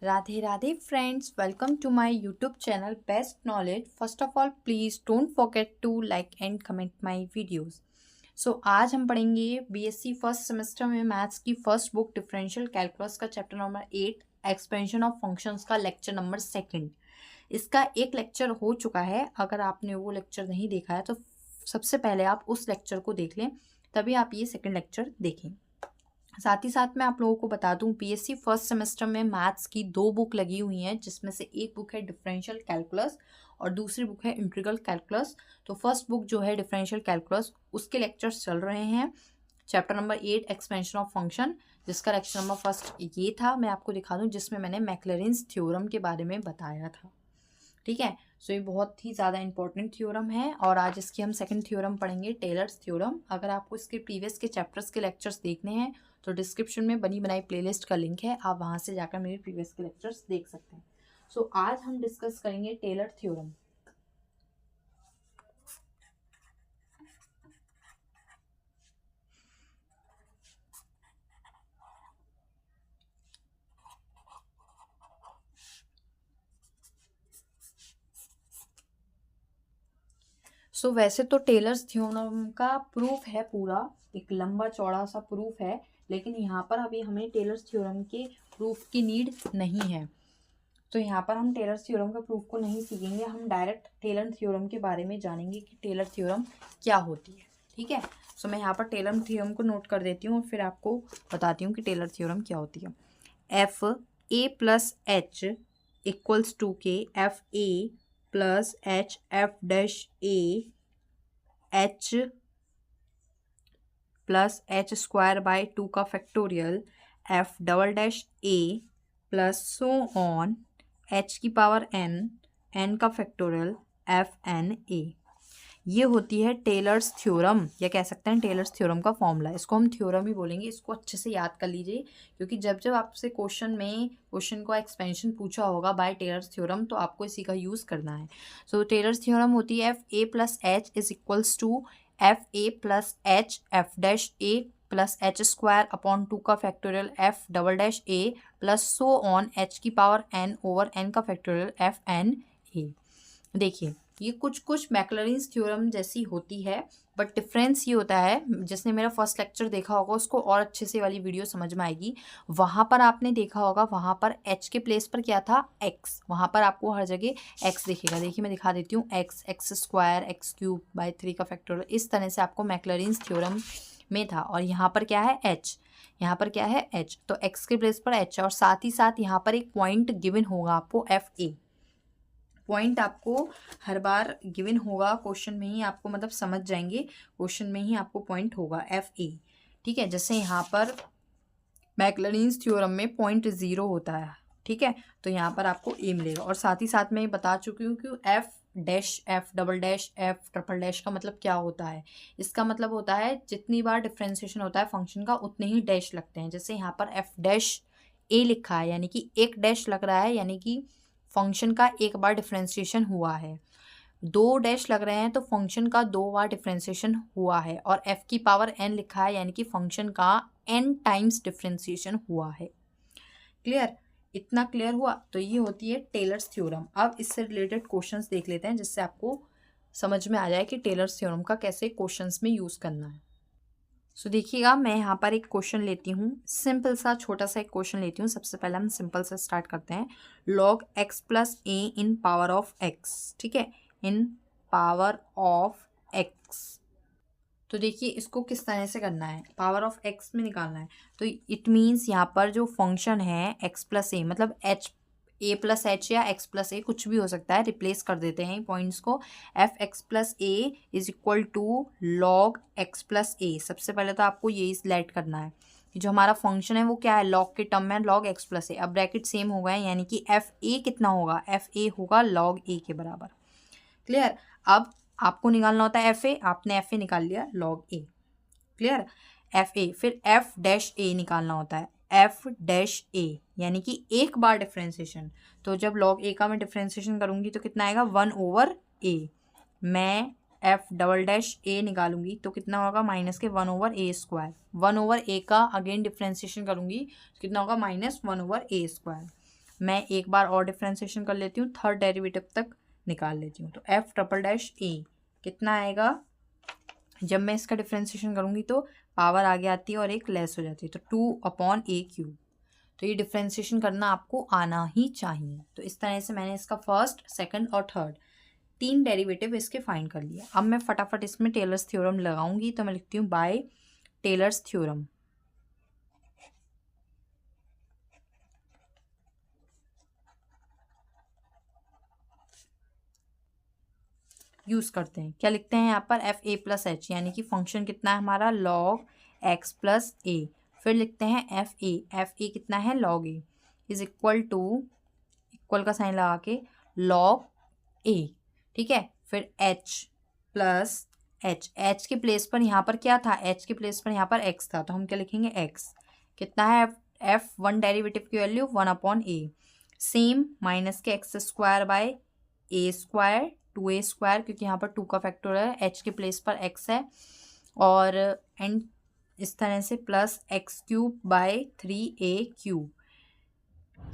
Radhe Radhe friends, welcome to my YouTube channel best knowledge. First of all please don't forget to like and comment my videos. So आज हम पढ़ेंगे BSc first semester में maths की first book differential calculus का chapter number 8 expansion of functions का lecture number 2। इसका एक lecture हो चुका है। अगर आपने वो लेक्चर नहीं देखा है तो सबसे पहले आप उस लेक्चर को देख लें, तभी आप ये सेकेंड लेक्चर देखें। साथ ही साथ मैं आप लोगों को बता दूं, बीएससी फर्स्ट सेमेस्टर में मैथ्स की 2 बुक लगी हुई हैं, जिसमें से एक बुक है डिफरेंशियल कैलकुलस और दूसरी बुक है इंटीग्रल कैलकुलस। तो फर्स्ट बुक जो है डिफरेंशियल कैलकुलस, उसके लेक्चर्स चल रहे हैं। Chapter number 8 expansion of function, जिसका लेक्चर नंबर फर्स्ट ये था। मैं आपको दिखा दूं, जिसमें मैंने मैक्लॉरिन्स थ्योरम के बारे में बताया था। ठीक है, सो ये बहुत ही ज़्यादा इंपॉर्टेंट थ्योरम है और आज इसकी हम सेकंड थ्योरम पढ़ेंगे, टेलर्स थ्योरम। अगर आपको इसके प्रीवियस के चैप्टर्स के लेक्चर्स देखने हैं तो डिस्क्रिप्शन में बनी बनाई प्लेलिस्ट का लिंक है, आप वहाँ से जाकर मेरे प्रीवियस के लेक्चर्स देख सकते हैं। सो आज हम डिस्कस करेंगे टेलर थ्योरम। सो वैसे तो टेलर्स थ्योरम का प्रूफ है पूरा, एक लंबा चौड़ा सा प्रूफ है, लेकिन यहाँ पर अभी हमें टेलर्स थ्योरम के प्रूफ की नीड नहीं है। तो यहाँ पर हम टेलर्स थ्योरम का प्रूफ को नहीं सीखेंगे, हम डायरेक्ट टेलर थ्योरम के बारे में जानेंगे कि टेलर थ्योरम क्या होती है। ठीक है, सो मैं यहाँ पर टेलर थ्योरम को नोट कर देती हूँ और फिर आपको बताती हूँ कि टेलर थ्योरम क्या होती है। F A plus H equals to के F A plus H F dash A H plus H square by 2 का factorial F double dash A plus so on H की पावर एन, एन का factorial F N A. ये होती है tailors theorem, या कह सकते हैं टेलर्स थ्योरम का फॉर्मूला। इसको हम थ्योरम ही बोलेंगे, इसको अच्छे से याद कर लीजिए, क्योंकि जब जब आपसे क्वेश्चन का एक्सपेंशन पूछा होगा बाय टेलर्स थ्योरम तो आपको इसी का यूज़ करना है। सो टेलर्स थ्योरम होती है F A plus H is equals to F A plus H F dash A plus H square upon 2 का factorial F double dash A plus so on H की पावर एन ओवर एन का factorial F N A. देखिए, ये कुछ मैक्लॉरिन्स theorem जैसी होती है, but difference ये होता है, जिसने मेरा फर्स्ट लेक्चर देखा होगा उसको और अच्छे से वाली वीडियो समझ में आएगी। वहाँ पर आपने देखा होगा, वहाँ पर एच के प्लेस पर क्या था, एक्स। वहाँ पर आपको हर जगह एक्स दिखेगा। देखिए मैं दिखा देती हूँ, x, x square, x cube by 3 का फैक्टोरियल, इस तरह से आपको मैक्लॉरिन्स थ्योरम में था। और यहाँ पर क्या है, एच। यहाँ पर क्या है, एच, तो एक्स के प्लेस पर एच। और साथ ही साथ यहाँ पर एक पॉइंट गिवन होगा आपको, एफ ए। पॉइंट आपको हर बार गिवन होगा क्वेश्चन में ही, आपको मतलब समझ जाएंगे, क्वेश्चन में ही आपको पॉइंट होगा एफ ए। ठीक है, जैसे यहाँ पर मैक्लॉरिन्स थ्योरम में पॉइंट 0 होता है। ठीक है, तो यहाँ पर आपको ए मिलेगा। और साथ ही साथ मैं ये बता चुकी हूँ कि F dash, F double dash, F triple dash का मतलब क्या होता है। इसका मतलब होता है जितनी बार डिफ्रेंसिएशन होता है फंक्शन का उतने ही डैश लगते हैं। जैसे यहाँ पर एफ डैश ए लिखा है, यानी कि एक डैश लग रहा है, यानी कि फंक्शन का एक बार डिफ्रेंसिएशन हुआ है। 2 डैश लग रहे हैं तो फंक्शन का 2 बार डिफ्रेंसिएशन हुआ है। और f की पावर n लिखा है, यानी कि फंक्शन का n टाइम्स डिफ्रेंसिएशन हुआ है। क्लियर, इतना क्लियर हुआ। तो ये होती है टेलर्स थ्योरम। अब इससे रिलेटेड क्वेश्चंस देख लेते हैं, जिससे आपको समझ में आ जाए कि टेलर्स थ्योरम का कैसे क्वेश्चंस में यूज़ करना है। सो देखिएगा, मैं यहाँ पर एक क्वेश्चन लेती हूँ, सिंपल सा छोटा सा एक क्वेश्चन लेती हूँ। सबसे पहले हम सिंपल से स्टार्ट करते हैं। log x plus A in power of x। ठीक है, इन पावर ऑफ x। तो देखिए इसको किस तरह से करना है, पावर ऑफ x में निकालना है। तो इट मीन्स यहाँ पर जो फंक्शन है x प्लस ए, मतलब h ए प्लस एच या एक्स प्लस ए कुछ भी हो सकता है, रिप्लेस कर देते हैं पॉइंट्स को। F X plus A is equal to log X plus A. सबसे पहले तो आपको यही सिलेक्ट करना है कि जो हमारा फंक्शन है वो क्या है, लॉग के टर्म में लॉग एक्स प्लस ए। अब ब्रैकेट सेम हो गए, यानी कि एफ ए कितना होगा, एफ ए होगा लॉग ए के बराबर। क्लियर, अब आपको निकालना होता है एफ ए, आपने एफ ए निकाल लिया log A. Clear, F A, फिर एफ डैश ए निकालना होता है, एफ डैश ए, यानी कि एक बार डिफ्रेंसिएशन। तो जब लॉग ए का मैं डिफ्रेंसिएशन करूंगी तो कितना आएगा, 1 ओवर ए। मैं एफ डबल डैश ए निकालूंगी तो कितना होगा, माइनस के 1 ओवर ए स्क्वायर। 1 ओवर ए का अगेन डिफ्रेंसिएशन करूंगी तो कितना होगा, माइनस 1 ओवर ए स्क्वायर। मैं एक बार और डिफ्रेंसिएशन कर लेती हूँ, थर्ड डेरिवेटिव तक निकाल लेती हूँ। तो एफ ट्रिपल डैश ए कितना आएगा, जब मैं इसका डिफ्रेंसिएशन करूँगी तो पावर आगे आती है और एक लेस हो जाती है, तो 2/a³। तो ये डिफ्रेंसिएशन करना आपको आना ही चाहिए। तो इस तरह से मैंने इसका फर्स्ट, सेकंड और थर्ड 3 डेरिवेटिव इसके फाइंड कर लिया। अब मैं फटाफट इसमें टेलर्स थ्योरम लगाऊंगी। तो मैं लिखती हूँ बाय टेलर्स थ्योरम। यूज करते हैं, क्या लिखते हैं यहाँ पर, एफ ए प्लस एच, यानी कि फंक्शन कितना है हमारा, लॉग एक्स प्लस ए। फिर लिखते हैं एफ ए कितना है, log A is equal to, equal का साइन लगा के लॉग ए, ठीक है। फिर एच प्लस एच के प्लेस पर यहाँ पर क्या था, एच के प्लेस पर यहाँ पर एक्स था, तो हम क्या लिखेंगे, एक्स कितना है, एफ वन डेरिवेटिव की वैल्यू 1/a, सेम माइनस के x square by A square, 2a², क्योंकि यहाँ पर 2 का फैक्टर है, एच के प्लेस पर एक्स है, और एंड इस तरह से plus x³ by 3a³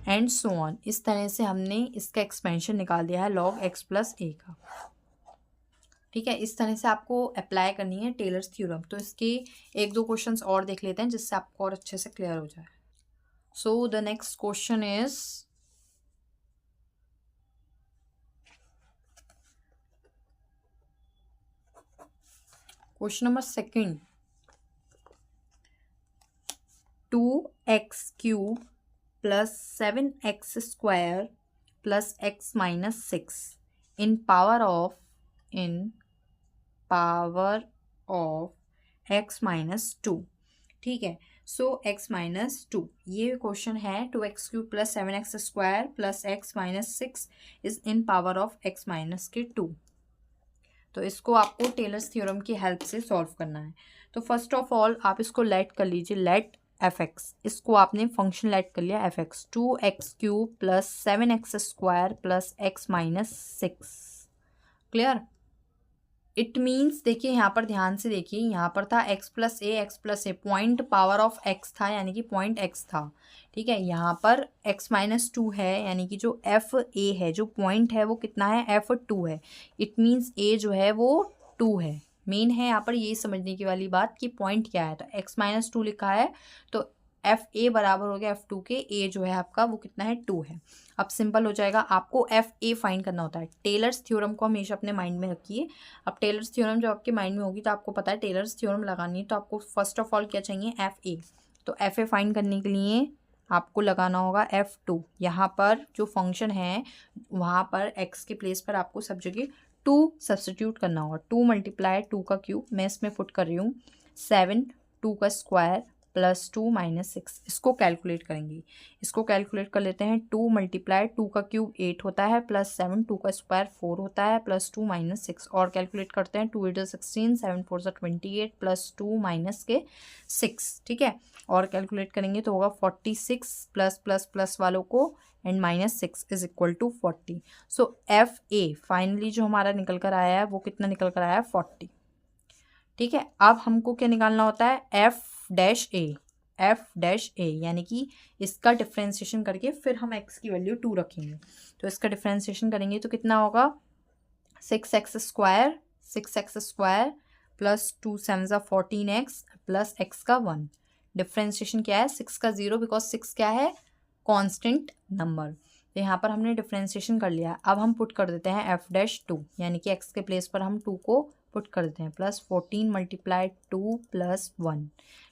and so on. इस तरह से हमने इसका एक्सपेंशन निकाल दिया है लॉग x प्लस ए का, ठीक है। इस तरह से आपको अप्लाई करनी है टेलर्स थ्योरम। तो इसके एक दो क्वेश्चंस और देख लेते हैं जिससे आपको और अच्छे से क्लियर हो जाए। So the next question is question number second, 2x³ plus 7x² plus x minus 6 in power of x minus 2, ठीक है। सो x माइनस 2, ये क्वेश्चन है 2x³ plus 7x² plus x minus 6 is in power of x minus के 2। तो इसको आपको tailors theorem की help से सॉल्व करना है। तो फर्स्ट ऑफ ऑल आप इसको लेट कर लीजिए, लेट एफ एक्स, इसको आपने फंक्शन लेट कर लिया F x, 2x³ plus 7x² plus x minus 6, clear. It means देखिए यहाँ पर ध्यान से देखिए, यहाँ पर था x plus A, point power of x था, यानी कि पॉइंट x था, ठीक है। यहाँ पर x माइनस 2 है, यानी कि जो एफ ए है, जो पॉइंट है वो कितना है, F2 है। इट मीन्स a जो है वो 2 है। मेन है यहाँ पर ये समझने की वाली बात कि पॉइंट क्या है। तो x माइनस 2 लिखा है, तो एफ ए बराबर हो गया F2 के, a जो है आपका वो कितना है, 2 है। अब सिंपल हो जाएगा, आपको एफ ए फाइंड करना होता है। टेलर्स थ्योरम को हमेशा अपने माइंड में रखिए। अब टेलर्स थ्योरम जब आपके माइंड में होगी तो आपको पता है टेलर्स थ्योरम लगानी है, तो आपको फर्स्ट ऑफ ऑल क्या चाहिए, एफ ए। तो एफ ए फाइंड करने के लिए आपको लगाना होगा F2। यहाँ पर जो फंक्शन है वहाँ पर x के प्लेस पर आपको सब जगह 2 सब्सटीट्यूट करना होगा। 2 मल्टीप्लाई 2 का क्यूब, मैं इसमें पुट कर रही हूँ 7, 2 का स्क्वायर प्लस 2 माइनस 6। इसको कैलकुलेट करेंगे, इसको कैलकुलेट कर लेते हैं। 2 मल्टीप्लाई 2 का क्यूब 8 होता है, प्लस 7, 2 का स्क्वायर 4 होता है, प्लस 2 माइनस 6, और कैलकुलेट करते हैं। 2 8 16, 7 4 28 प्लस 2 माइनस के 6, ठीक है। और कैलकुलेट करेंगे तो होगा 46 प्लस प्लस प्लस वालों को and minus 6 is equal to 40। So F A finally जो हमारा निकल कर आया है वो कितना निकल कर आया है, 40, ठीक है। अब हमको क्या निकालना होता है, एफ डैश ए, यानी कि इसका डिफ्रेंसिएशन करके फिर हम x की वैल्यू 2 रखेंगे। तो इसका डिफ्रेंसिएशन करेंगे तो कितना होगा, 6x² plus 2 7 14x plus x का 1। डिफ्रेंसिएशन क्या है, 6 का 0, बिकॉज 6 क्या है, कांस्टेंट नंबर। तो यहाँ पर हमने डिफ्रेंसिएशन कर लिया। अब हम पुट कर देते हैं f'2, यानी कि x के प्लेस पर हम 2 को पुट कर देते हैं, प्लस 14 मल्टीप्लाई 2 प्लस 1,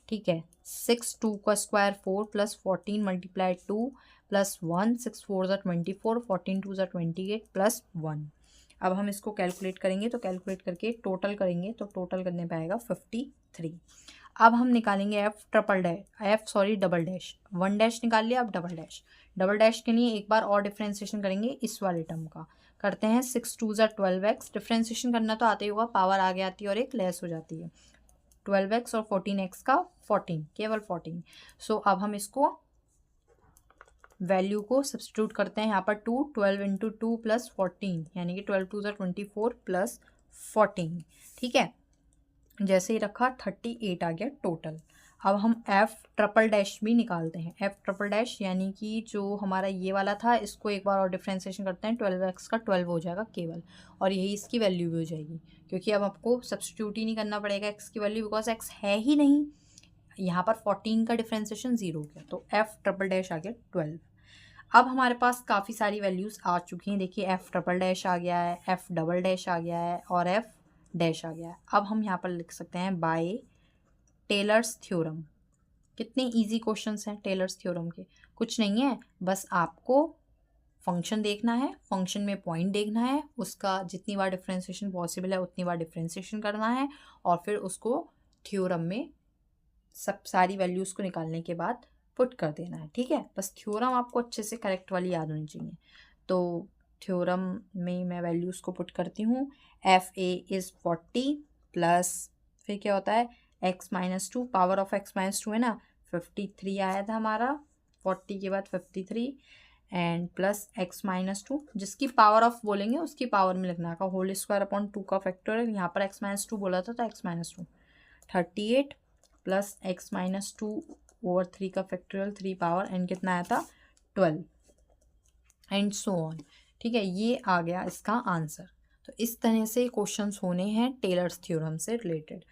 ठीक है। 6 2 का square 4 plus 14 multiply 2 plus 1, 6 4 24, 14 2 28 plus 1। अब हम इसको कैलकुलेट करेंगे, तो कैलकुलेट करके टोटल करेंगे तो टोटल करने पे आएगा 53। अब हम निकालेंगे डबल डैश, 1 डैश निकाल लिया। अब डबल डैश के लिए एक बार और डिफ्रेंसिएशन करेंगे इस वाले टर्म का, करते हैं। 6 2 12x, डिफ्रेंसिएशन करना तो आते ही होगा, पावर आगे आती है और एक लेस हो जाती है। 12x और 14x का 14, केवल 14। सो अब हम इसको वैल्यू को सब्स्टिट्यूट करते हैं। यहाँ पर 12 इंटू 2 प्लस 14, यानी कि 12 2 24 प्लस 14, ठीक है। जैसे ही रखा 38 आ गया टोटल। अब हम एफ ट्रिपल डैश भी निकालते हैं। एफ ट्रिपल डैश यानी कि जो हमारा ये वाला था, इसको एक बार और डिफ्रेंसिएशन करते हैं, 12x का 12 हो जाएगा केवल, और यही इसकी वैल्यू भी हो जाएगी, क्योंकि अब आपको सब्स्टिट्यूट ही नहीं करना पड़ेगा एक्स की वैल्यू, बिकॉज एक्स है ही नहीं। यहाँ पर 14 का डिफ्रेंसिएशन 0 हो गया, तो एफ ट्रिपल डैश आ गया 12। अब हमारे पास काफ़ी सारी वैल्यूज़ आ चुकी हैं। देखिए एफ ट्रिपल डैश आ गया है, एफ डबल डैश आ गया है, और एफ डैश आ गया है। अब हम यहाँ पर लिख सकते हैं बाय टेलर्स थ्योरम। कितने इजी क्वेश्चंस हैं टेलर्स थ्योरम के, कुछ नहीं है, बस आपको फंक्शन देखना है, फंक्शन में पॉइंट देखना है, उसका जितनी बार डिफ्रेंसिएशन पॉसिबल है उतनी बार डिफ्रेंसिएशन करना है, और फिर उसको थ्योरम में सब सारी वैल्यूज़ को निकालने के बाद पुट कर देना है। ठीक है, बस थ्योरम आपको अच्छे से करेक्ट वाली याद होनी चाहिए। तो थ्योरम में मैं वैल्यूज़ को पुट करती हूँ। एफ ए इज़ 40 प्लस फिर क्या होता है x-2, पावर ऑफ x-2 है ना, 53 आया था हमारा, 40 के बाद 53 एंड प्लस x-2, जिसकी पावर ऑफ बोलेंगे उसकी पावर में लिखना का होल स्क्वायर अपॉन 2 का फैक्टोरियल। यहाँ पर x-2 बोला था तो x-2 38 प्लस x-2 ओवर 3 का फैक्टोरियल 3 पावर एंड कितना आया था 12 एंड सो ऑन। ठीक है, ये आ गया इसका आंसर। तो इस तरह से क्वेश्चंस होने हैं टेलर्स थ्योरम से रिलेटेड।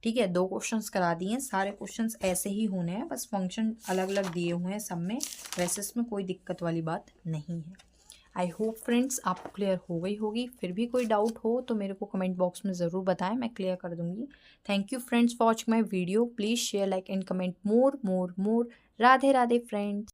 ठीक है, 2 क्वेश्चंस करा दिए हैं, सारे क्वेश्चंस ऐसे ही होने हैं, बस फंक्शन अलग अलग दिए हुए हैं सब में, वैसे इसमें कोई दिक्कत वाली बात नहीं है। आई होप फ्रेंड्स आपको क्लियर हो गई होगी। फिर भी कोई डाउट हो तो मेरे को कमेंट बॉक्स में ज़रूर बताएं, मैं क्लियर कर दूंगी। Thank you friends for watching my video. Please share, like and comment more more more. Radhe Radhe friends.